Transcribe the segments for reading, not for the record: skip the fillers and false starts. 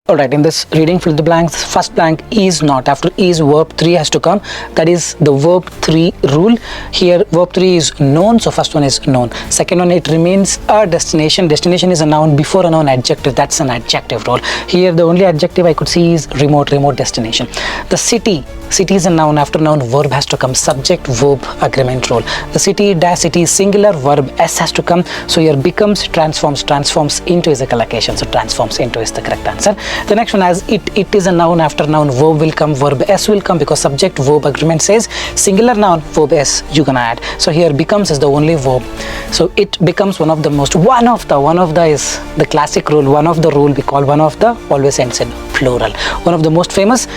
Alright, in this reading fill the blanks, first blank is not. After is, verb 3 has to come. That is the verb 3 rule. Here verb 3 is known, so first one is known. Second one, it remains a destination. Destination is a noun before a noun adjective. That's an adjective rule. Here the only adjective I could see is remote destination. The city is a noun. After noun, verb has to come. Subject verb agreement rule. The city dash city is singular, verb s has to come. So here becomes, transforms into is a collocation. So transforms into is the correct answer. The next one, as it is a noun. After noun, verb will come, verb s will come, because subject verb agreement says singular noun, verb s you're gonna add. So here becomes is the only verb. So it becomes one of the is the classic rule. One of the rule we call one of the always ends in plural. One of the most famous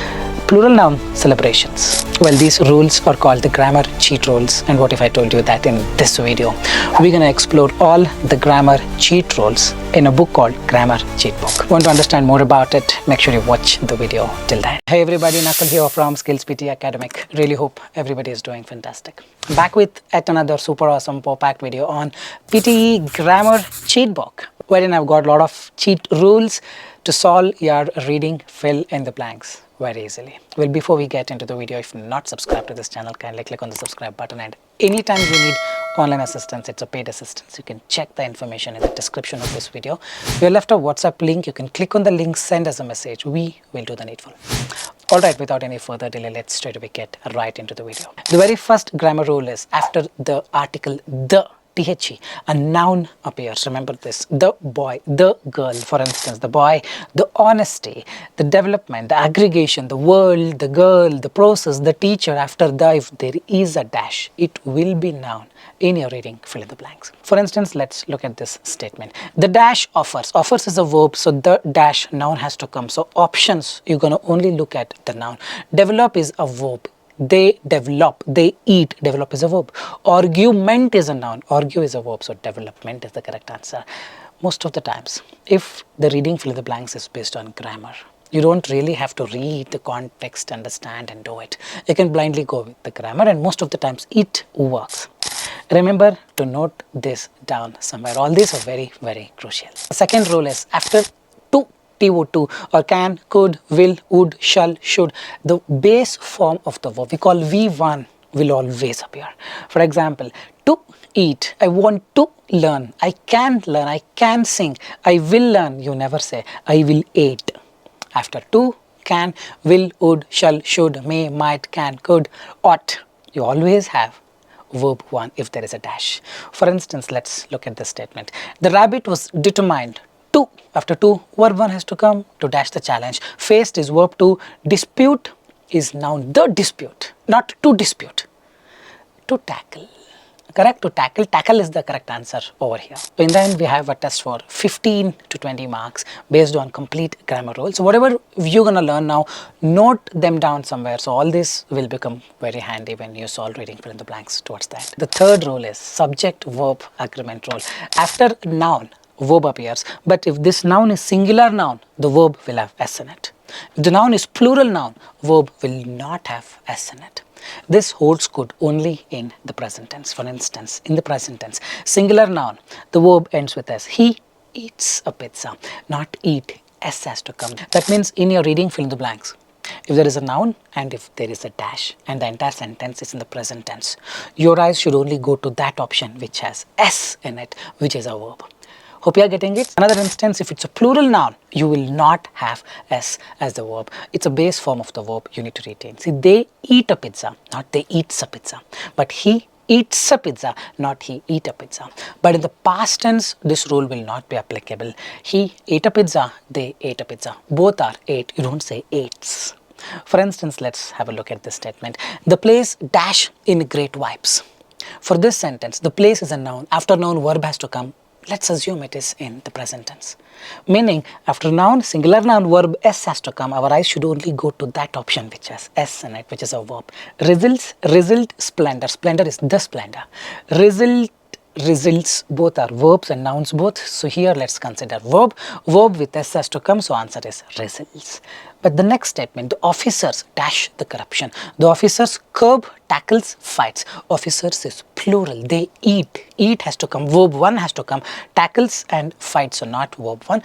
plural noun celebrations. Well, these rules are called the grammar cheat rules. And what if I told you that in this video we're gonna explore all the grammar cheat rules in a book called Grammar Cheatbook. Want to understand more about it? Make sure you watch the video till then. Hey everybody, Nakul here from SKILLS PTE ACADEMIC. Really hope everybody is doing fantastic. Back with yet another super awesome packed video on PTE Grammar Cheatbook, wherein I've got a lot of cheat rules to solve your reading fill in the blanks very easily. Well, before we get into the video, if you're not subscribed to this channel, kindly click on the subscribe button, and anytime you need online assistance, it's a paid assistance, you can check the information in the description of this video. We left a WhatsApp link. You can click on the link, send us a message. We will do the needful. Alright, without any further delay, let's straight away get right into the video. The very first grammar rule is after the article the, THE, a noun appears. Remember this: the boy, the girl. For instance, the boy, the honesty, the development, the aggregation, the world, the girl, the process, the teacher. After the, if there is a dash, it will be noun. In your reading, fill in the blanks. For instance, let's look at this statement. The dash offers. Offers is a verb, so the dash noun has to come. So options, you're going to only look at the noun. Develop is a verb. They develop, they eat. Develop is a verb. Argument is a noun. Argue is a verb, so development is the correct answer. Most of the times, if the reading fill in the blanks is based on grammar, you don't really have to read the context, understand and do it. You can blindly go with the grammar, and most of the times it works. Remember to note this down somewhere. All these are very, very crucial. The second rule is after to or can, could, will, would, shall, should, the base form of the verb we call V1 will always appear. For example, to eat, I want to learn, I can sing, I will learn. You never say I will eat. After to, can, will, would, shall, should, may, might, can, could, ought, you always have verb 1 if there is a dash. For instance, let's look at this statement. The rabbit was determined to. After to, verb 1 has to come to dash the challenge. Faced is verb 2. Dispute is noun. The dispute, not to dispute. To tackle. Correct? To tackle. Tackle is the correct answer over here. So in the end, we have a test for 15 to 20 marks based on complete grammar rules. So whatever you're going to learn now, note them down somewhere. So all this will become very handy when you solve reading fill in the blanks towards that. The third rule is subject verb agreement rule. After noun, verb appears, but if this noun is singular noun, the verb will have s in it. If the noun is plural noun, verb will not have s in it. This holds good only in the present tense. For instance, in the present tense, singular noun, the verb ends with s. He eats a pizza, not eat. S has to come. That means in your reading fill in the blanks, if there is a noun and if there is a dash and the entire sentence is in the present tense, your eyes should only go to that option which has s in it, which is a verb. Hope you are getting it. Another instance, if it's a plural noun, you will not have s as the verb. It's a base form of the verb you need to retain. See, they eat a pizza, not they eats a pizza. But he eats a pizza, not he eat a pizza. But in the past tense, this rule will not be applicable. He ate a pizza, they ate a pizza. Both are ate. You don't say ates. For instance, let's have a look at this statement. The place dash in great vibes. For this sentence, the place is a noun. After noun, verb has to come. Let's assume it is in the present tense. Meaning, after noun, singular noun, verb s has to come. Our eyes should only go to that option which has s in it, which is a verb. Result, splendor. Splendor is the splendor. Results, both are verbs and nouns both. So here let's consider verb. Verb with s has to come, so answer is results. But the next statement, the officers dash the corruption. The officers curb, tackles, fights. Officers is plural. They eat. Eat has to come. Verb 1 has to come. Tackles and fights, so not verb 1.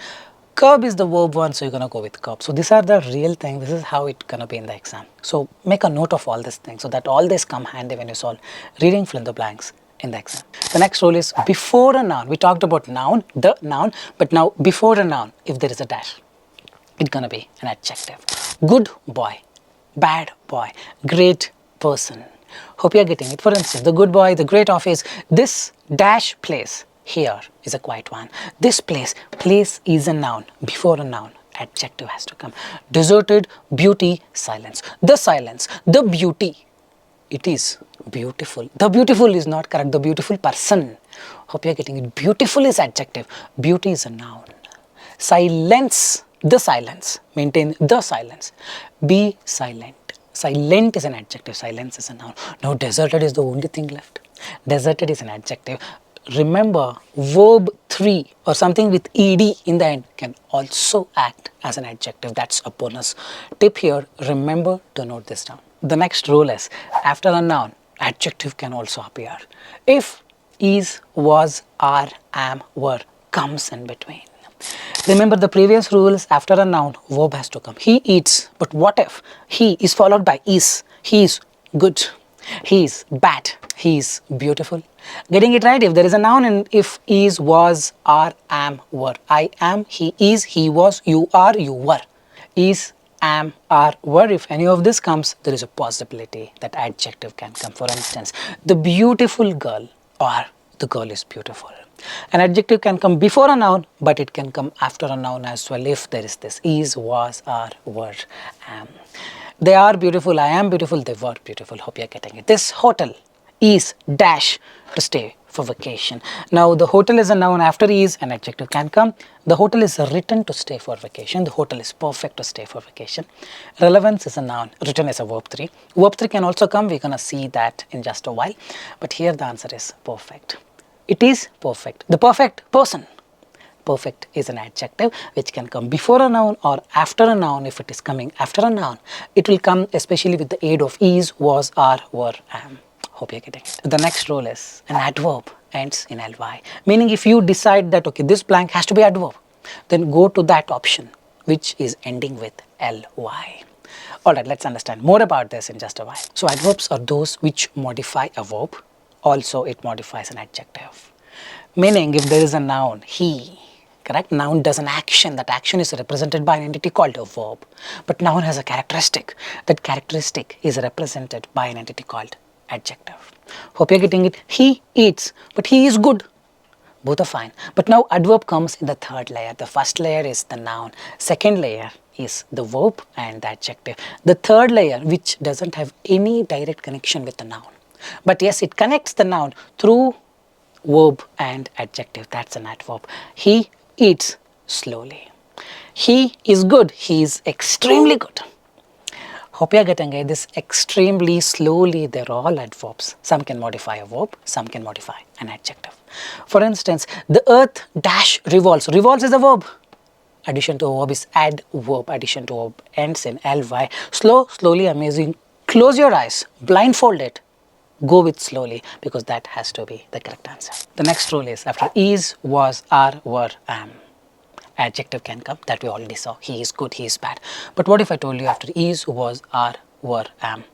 Curb is the verb one, so you're gonna go with curb. So these are the real thing. This is how it's gonna be in the exam. So make a note of all these things so that all this come handy when you solve reading fill in the blanks in the exam. The next rule is before a noun. We talked about noun, the noun, but now before a noun, if there is a dash, it's gonna be an adjective. Good boy, bad boy, great person. Hope you're getting it. For instance, the good boy, the great office, this dash place here is a quiet one. This place is a noun. Before a noun, adjective has to come. Deserted, beauty, silence. The beauty, it is beautiful. The beautiful is not correct. The beautiful person. Hope you're getting it. Beautiful is adjective. Beauty is a noun. Silence, the silence. Maintain the silence. Be silent. Silent is an adjective. Silence is a noun. Now deserted is the only thing left. Deserted is an adjective. Remember, verb 3 or something with ed in the end can also act as an adjective. That's a bonus tip here. Remember to note this down. The next rule is after a noun, adjective can also appear. If is, was, are, am, were comes in between. Remember the previous rules, after a noun, verb has to come. He eats, but what if he is followed by is? He is good. He is bad. He is beautiful. Getting it right? If there is a noun and if is, was, are, am, were. I am, he is, he was, you are, you were. Is, am, are, were. If any of this comes, there is a possibility that adjective can come. For instance, the beautiful girl or the girl is beautiful. An adjective can come before a noun, but it can come after a noun as well if there is this is, was, are, were, am. They are beautiful, I am beautiful, they were beautiful. Hope you are getting it. This hotel is dash to stay for vacation. Now the hotel is a noun, after is an adjective can come. The hotel is written to stay for vacation. The hotel is perfect to stay for vacation. Relevance is a noun, written as a verb 3. Verb 3 can also come, we're gonna see that in just a while. But here the answer is perfect. It is perfect. The perfect person. Perfect is an adjective which can come before a noun or after a noun. If it is coming after a noun, it will come especially with the aid of is, was, are, were, am. Hope you're getting it. The next rule is an adverb ends in ly. Meaning if you decide that okay, this blank has to be adverb, then go to that option which is ending with ly. Alright, let's understand more about this in just a while. So adverbs are those which modify a verb. Also it modifies an adjective. Meaning if there is a noun, he, correct? Noun does an action. That action is represented by an entity called a verb. But noun has a characteristic. That characteristic is represented by an entity called adjective. Hope you're getting it. He eats, but he is good. Both are fine. But now adverb comes in the third layer. The first layer is the noun. Second layer is the verb and the adjective. The third layer, which doesn't have any direct connection with the noun. But yes, it connects the noun through verb and adjective. That's an adverb. He eats slowly. He is good. He is extremely good. Hope you are getting it. This extremely, slowly, they're all adverbs. Some can modify a verb, some can modify an adjective. For instance, the earth dash revolves. Revolves is a verb. Addition to a verb is adverb. Addition to a verb ends in ly. Slow, slowly, amazing. Close your eyes, blindfold it. Go with slowly because that has to be the correct answer. The next rule is after is, was, are, were, am. Adjective can come, that we already saw. He is good, he is bad. But what if I told you after is, was, are, were, am,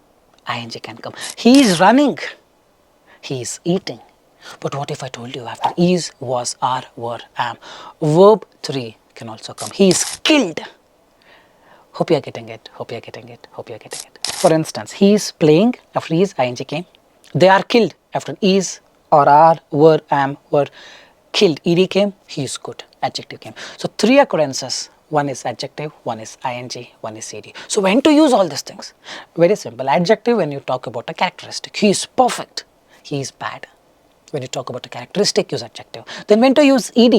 ing can come. He is running, he is eating. But what if I told you after is, was, are, were, am, verb 3 can also come. He is killed. Hope you are getting it, hope you are getting it, hope you are getting it. For instance, he is playing, after is, ing came. They are killed, after is, or are, were, am, were killed. Ed came, he is good. Adjective came. So 3 occurrences. One is adjective, one is ing, one is ed. So when to use all these things? Very simple. Adjective when you talk about a characteristic. He is perfect. He is bad. When you talk about a characteristic, use adjective. Then when to use ed?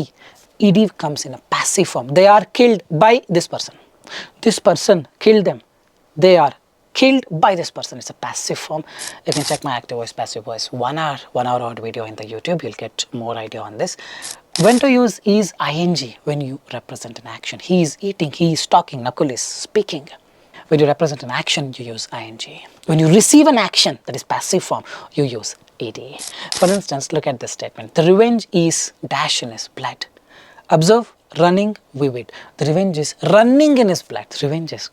Ed comes in a passive form. They are killed by this person. This person killed them. They are killed by this person. It's a passive form. You can check my active voice, passive voice 1 hour odd video in the YouTube. You'll get more idea on this. When to use is ing when you represent an action. He is eating, he is talking, Nakul is speaking. When you represent an action, you use ing. When you receive an action, that is passive form, you use ed. For instance, look at this statement. The revenge is dash in his blood. Observe running vivid. The revenge is running in his blood. Revenge is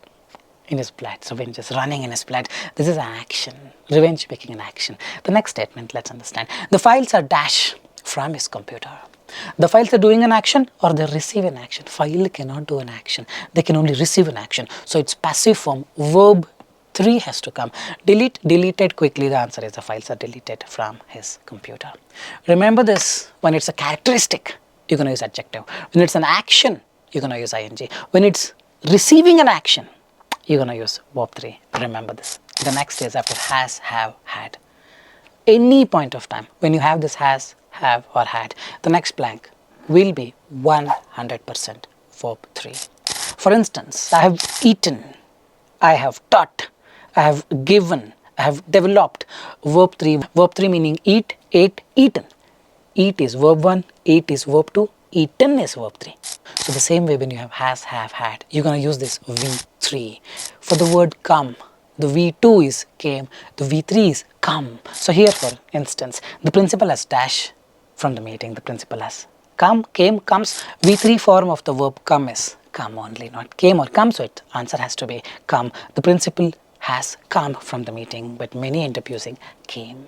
in his blood. Revenge is running in his blood. This is an action. Revenge making an action. The next statement, let's understand. The files are dash from his computer. The files are doing an action or they receive an action. File cannot do an action. They can only receive an action. So it's passive form. Verb 3 has to come. Delete, deleted quickly. The answer is the files are deleted from his computer. Remember this, when it's a characteristic, you're going to use adjective. When it's an action, you're going to use ing. When it's receiving an action, you're going to use verb 3. Remember this. The next is after has, have, had. Any point of time, when you have this has, have or had, the next blank will be 100% verb 3. For instance, I have eaten, I have taught, I have given, I have developed. Verb 3. Verb 3 meaning eat, ate, eaten. Eat is verb 1, ate is verb 2, eaten is verb 3. So the same way when you have has, have, had, you're going to use this V3. For the word come, the V2 is came, the V3 is come. So here for instance, the principal has dash from the meeting, the principal has come, came, comes. V3 form of the verb come is come only, not came or come, so its answer has to be come. The principal has come from the meeting, but many end up using came.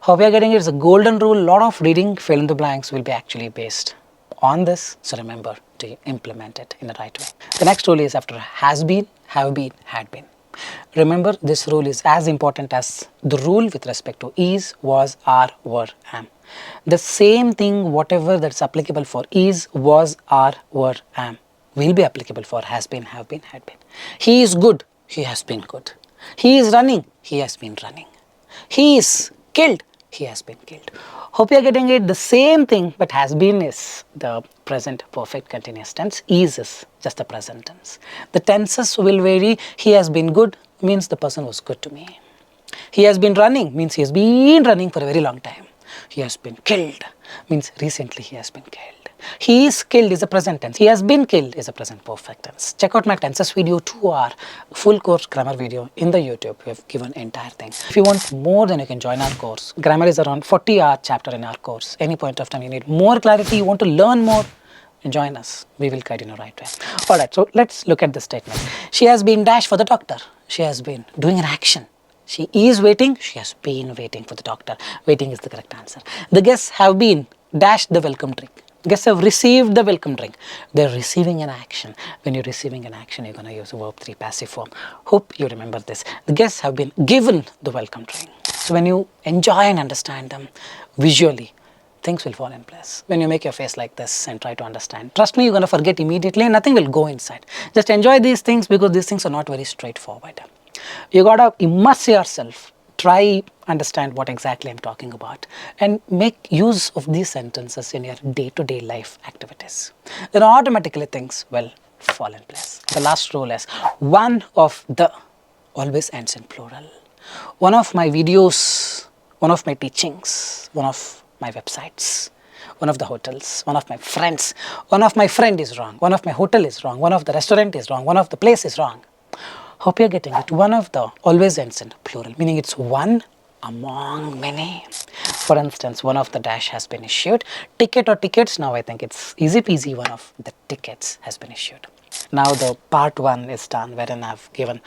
How we are getting it is a golden rule. A lot of reading fill in the blanks will be actually based on this, so remember to implement it in the right way. The next rule is after has been, have been, had been. Remember, this rule is as important as the rule with respect to is, was, are, were, am. The same thing, whatever that's applicable for is, was, are, were, am, will be applicable for has been, have been, had been. He is good, he has been good. He is running, he has been running. He is killed, he has been killed. Hope you are getting it. The same thing, but has been is the present perfect continuous tense. Is just the present tense. The tenses will vary. He has been good means the person was good to me. He has been running means he has been running for a very long time. He has been killed means recently he has been killed. He is killed is a present tense. He has been killed is a present perfect tense. Check out my tenses video, 2-hour full course grammar video in the YouTube. We have given entire thing. If you want more, then you can join our course. Grammar is around 40-hour chapter in our course. Any point of time you need more clarity, you want to learn more, join us. We will guide you in the right way. Alright, so let's look at the statement. She has been dashed for the doctor. She has been doing an action. She is waiting, she has been waiting for the doctor. Waiting is the correct answer. The guests have been dashed the welcome drink. Guests have received the welcome drink. They're receiving an action. When you're receiving an action, you're going to use verb 3 passive form. Hope you remember this. The guests have been given the welcome drink. So when you enjoy and understand them visually, things will fall in place. When you make your face like this and try to understand, trust me, you're going to forget immediately and nothing will go inside. Just enjoy these things because these things are not very straightforward. You got to immerse yourself. Try understand what exactly I'm talking about and make use of these sentences in your day-to-day life activities. Then automatically things will fall in place. The last rule is one of the always ends in plural. One of my videos, one of my teachings, one of my websites, one of the hotels, one of my friends, one of my friend is wrong, one of my hotel is wrong, one of the restaurant is wrong, one of the place is wrong. Hope you're getting it. One of the always ends in plural, meaning it's one among many. For instance, one of the dash has been issued. Ticket or tickets, now I think it's easy peasy, one of the tickets has been issued. Now the part 1 is done, wherein I've given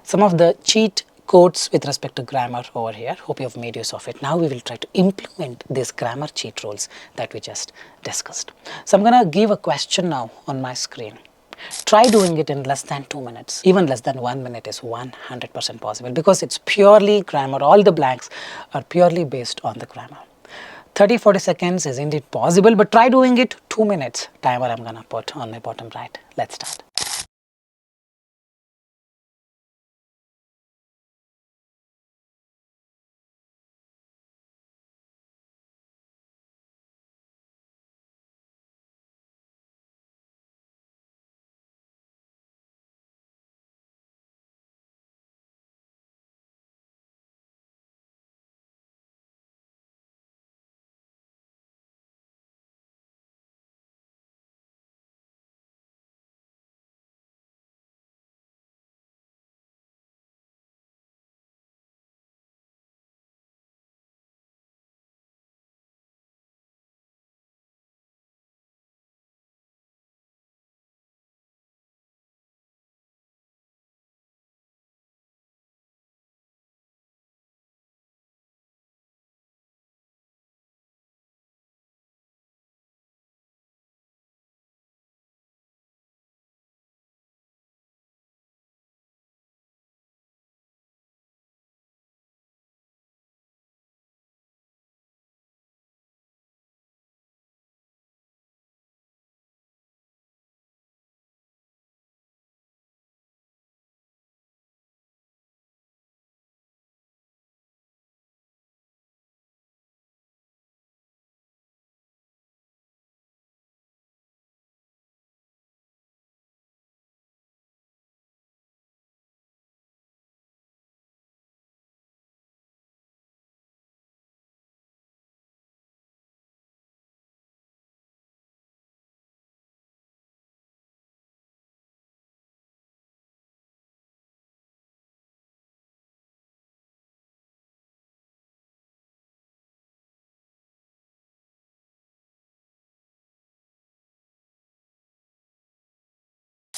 some of the cheat codes with respect to grammar over here. Hope you have made use of it. Now we will try to implement these grammar cheat rules that we just discussed. So I'm going to give a question now on my screen. Try doing it in less than 2 minutes. Even less than 1 minute is 100% possible because it's purely grammar. All the blanks are purely based on the grammar. 30-40 seconds is indeed possible, but try doing it 2 minutes. Timer I'm going to put on my bottom right. Let's start.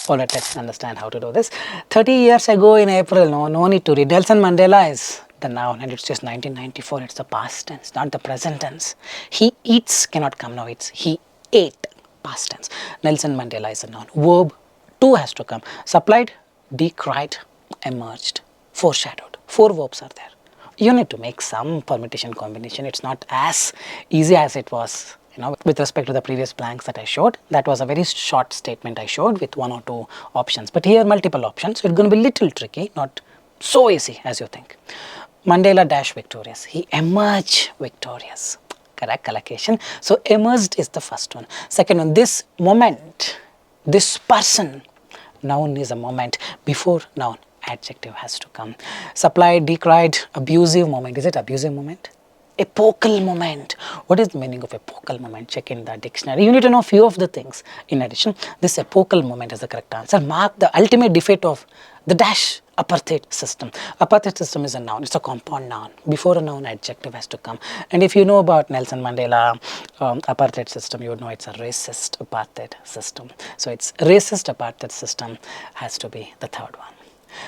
Alright, let's understand how to do this. 30 years ago in April, no need to read. Nelson Mandela is the noun and it's just 1994. It's the past tense, not the present tense. He eats cannot come now. It's he ate, past tense. Nelson Mandela is a noun. Verb 2 has to come. Supplied, decried, emerged, foreshadowed. 4 verbs are there. You need to make some permutation combination. It's not as easy as it was, with respect to the previous blanks that I showed. That was a very short statement I showed with 1 or 2 options, but here multiple options, so it's going to be little tricky, not so easy as you think. Mandela dash victorious, he emerged victorious, correct collocation. So emerged is the first one. Second one, this moment, this person, noun is a moment. Before noun, adjective has to come. Supplied, decried, abusive moment. Is it abusive moment? Epochal moment. What is the meaning of epochal moment? Check in the dictionary. You need to know few of the things. In addition, this epochal moment is the correct answer. Mark the ultimate defeat of the dash apartheid system. Apartheid system is a noun. It's a compound noun. Before a noun, adjective has to come. And if you know about Nelson Mandela apartheid system, you would know it's a racist apartheid system. So it's racist apartheid system has to be the third one.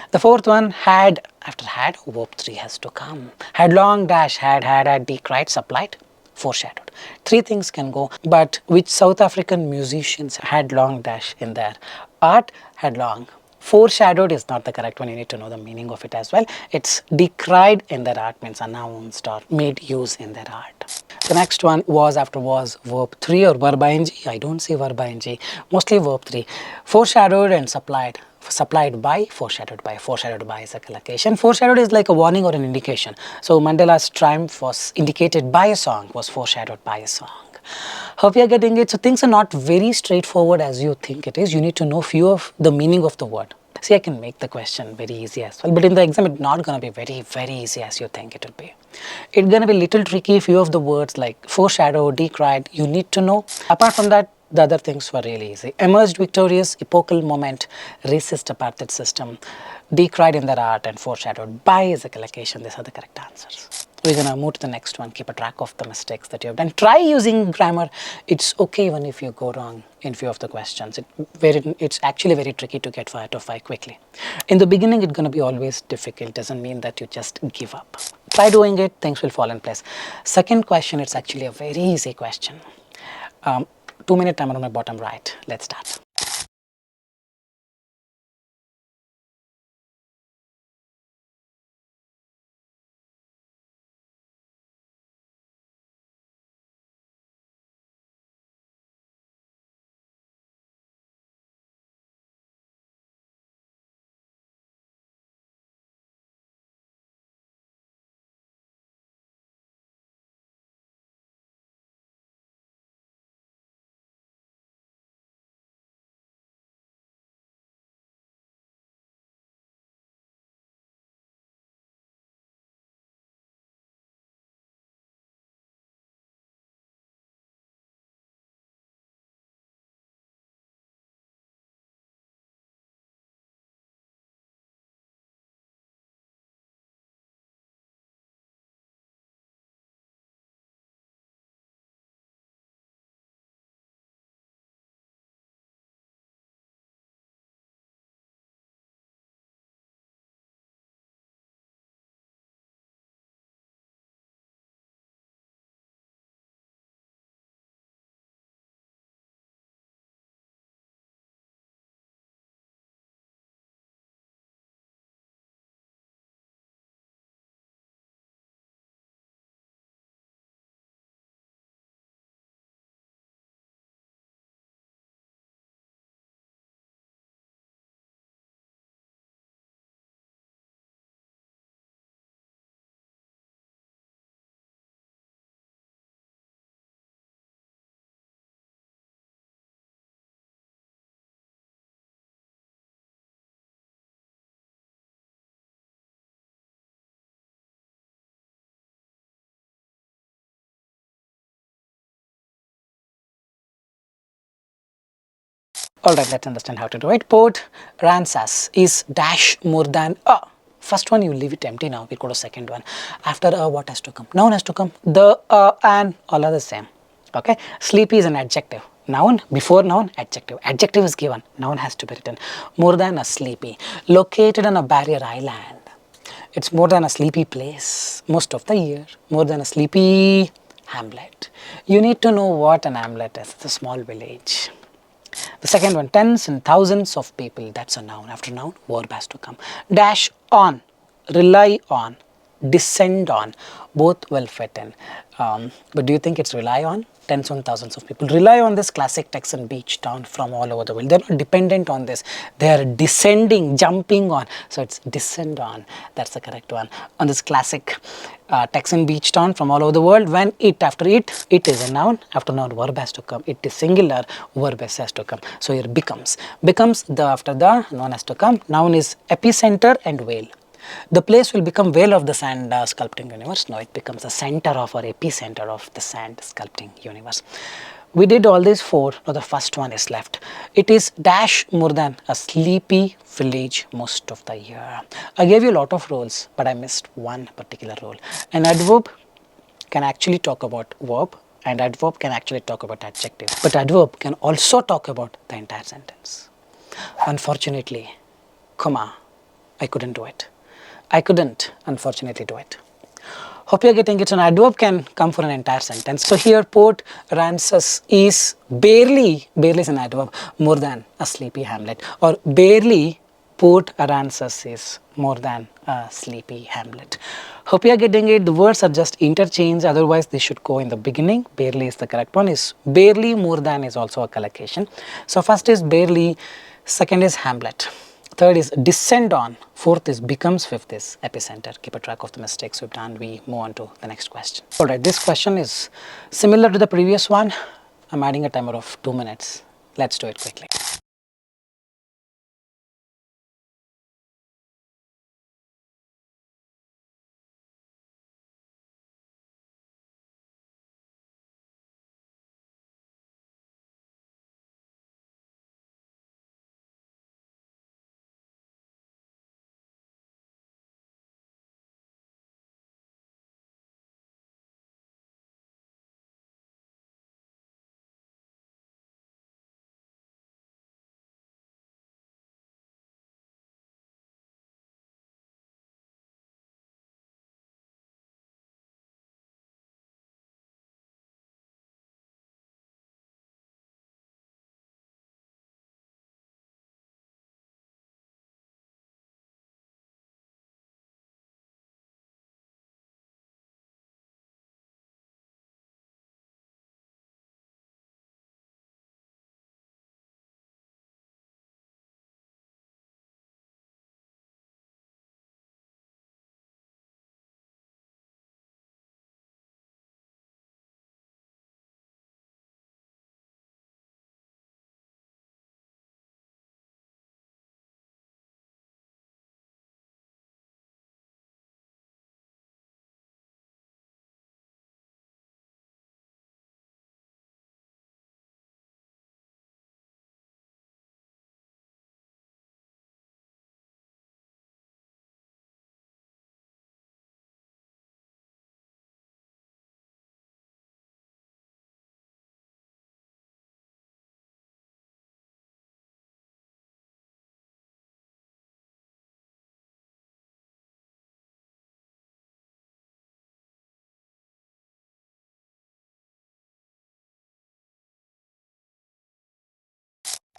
The fourth one, had, after had, verb 3 has to come. Had long dash, had, decried, supplied, foreshadowed. 3 things can go, but which South African musicians had long dash in their art? Had long. Foreshadowed is not the correct one. You need to know the meaning of it as well. It's decried in their art means announced or made use in their art. The next one, was after was, verb 3 or verb ing. I don't say verb ing, mostly verb 3. Foreshadowed and supplied. Supplied by, foreshadowed by. Foreshadowed by is a collocation. Foreshadowed is like a warning or an indication. So Mandela's triumph was indicated by a song, was foreshadowed by a song. Hope you are getting it. So things are not very straightforward as you think it is. You need to know few of the meaning of the word. See, I can make the question very easy as well, but in the exam it's not going to be very easy as you think it will be. It's going to be little tricky. Few of the words like foreshadow, decried, you need to know. Apart from that, the other things were really easy. Emerged victorious, epochal moment, racist apartheid system, decried in their art, and foreshadowed by is a collocation. These are the correct answers. We're going to move to the next one. Keep a track of the mistakes that you have done. Try using grammar. It's okay even if you go wrong in few of the questions. It's actually very tricky to get 5 out of 5 quickly. In the beginning, it's going to be always difficult. Doesn't mean that you just give up. Try doing it, things will fall in place. Second question, it's actually a very easy question. 2-minute timer on my bottom right. Let's start. Alright, let's understand how to do it. Port Ransas is dash more than a. First one, you leave it empty now. We go to second one. After a, what has to come? Noun has to come. The, and, all are the same. Okay. Sleepy is an adjective. Noun, before noun, adjective. Adjective is given, noun has to be written. More than a sleepy. Located on a barrier island. It's more than a sleepy place most of the year. More than a sleepy hamlet. You need to know what an hamlet is. It's a small village. The second one, tens and thousands of people. That's a noun. After noun, verb has to come. Dash on, rely on, descend on. Both will fit in. But do you think it's rely on? Tens and thousands of people rely on this classic Texan beach town from all over the world. They're not dependent on this. They're descending, jumping on. So it's descend on. That's the correct one. On this classic Texan beach town from all over the world. When it, after it is a noun. After noun, verb has to come. It is singular, verb has to come. So here becomes. Becomes, the after the noun has to come. Noun is epicenter and whale. The place will become whale of the sand sculpting universe. No, it becomes the center of or epicenter of the sand sculpting universe. We did all these four. Now the first one is left. It is dash more than a sleepy village most of the year. I gave you a lot of roles, but I missed one particular role. An adverb can actually talk about verb, and adverb can actually talk about adjective. But adverb can also talk about the entire sentence. Unfortunately, comma, I couldn't do it. I couldn't, unfortunately, do it. Hope you're getting it. An adverb can come for an entire sentence. So here, Port Aransas is barely is an adverb, more than a sleepy hamlet. Or barely Port Aransas is more than a sleepy hamlet. Hope you're getting it. The words are just interchanged. Otherwise, they should go in the beginning. Barely is the correct one. Is barely, more than is also a collocation. So first is barely, second is hamlet. Third is descend on, fourth is becomes, fifth is epicenter. Keep a track of the mistakes we've done. We move on to the next question. Alright, this question is similar to the previous one. I'm adding a timer of 2 minutes. Let's do it quickly.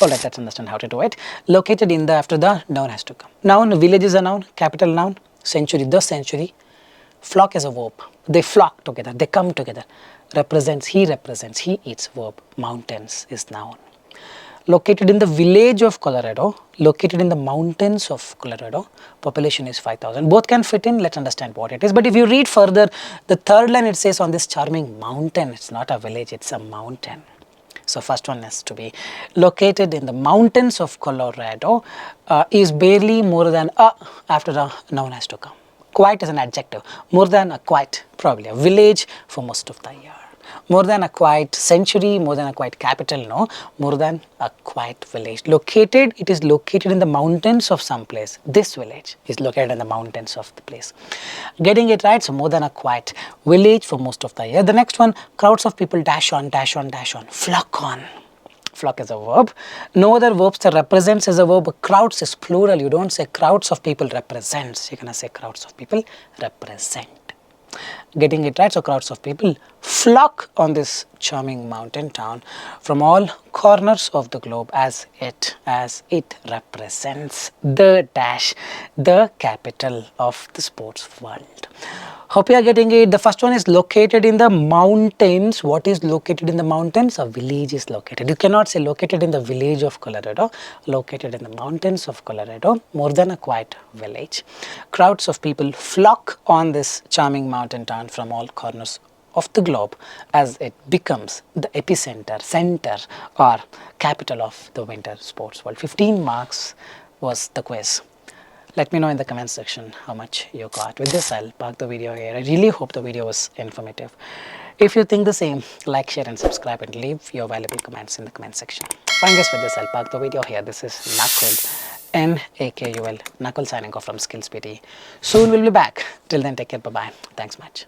Alright, let's understand how to do it. Located in the, after the noun has to come. Noun, village is a noun, capital noun, century, the century. Flock is a verb. They flock together, they come together. Represents, he eats, verb. Mountains is noun. Located in the village of Colorado, located in the mountains of Colorado, population is 5,000. Both can fit in, let's understand what it is. But if you read further, the third line it says on this charming mountain, it's not a village, it's a mountain. So first one has to be located in the mountains of Colorado, is barely more than a, after a noun has to come. Quite is an adjective, more than a quite, probably a village for most of the year. More than a quiet century, more than a quiet capital, no, more than a quiet village. Located, it is located in the mountains of some place. This village is located in the mountains of the place. Getting it right, so more than a quiet village for most of the year. The next one, crowds of people dash on, flock on. Flock is a verb. No other verbs that represents is a verb. Crowds is plural. You don't say crowds of people represents. You're going to say crowds of people represent. Getting it right? So crowds of people flock on this charming mountain town from all corners of the globe as it represents the dash, the capital of the sports world. Hope you are getting it. The first one is located in the mountains. What is located in the mountains? A village is located. You cannot say located in the village of Colorado. Located in the mountains of Colorado, more than a quiet village. Crowds of people flock on this charming mountain town from all corners of the globe as it becomes the epicenter, center or capital of the winter sports world. 15 marks was the quiz. Let me know in the comment section how much you got. With this, I'll park the video here. I really hope the video was informative. If you think the same, like, share and subscribe and leave your valuable comments in the comment section. Fine guys, with this, I'll park the video here. This is Nakul, N-A-K-U-L, Nakul signing off from Skills PTE. Soon we'll be back. Till then, take care. Bye-bye. Thanks much.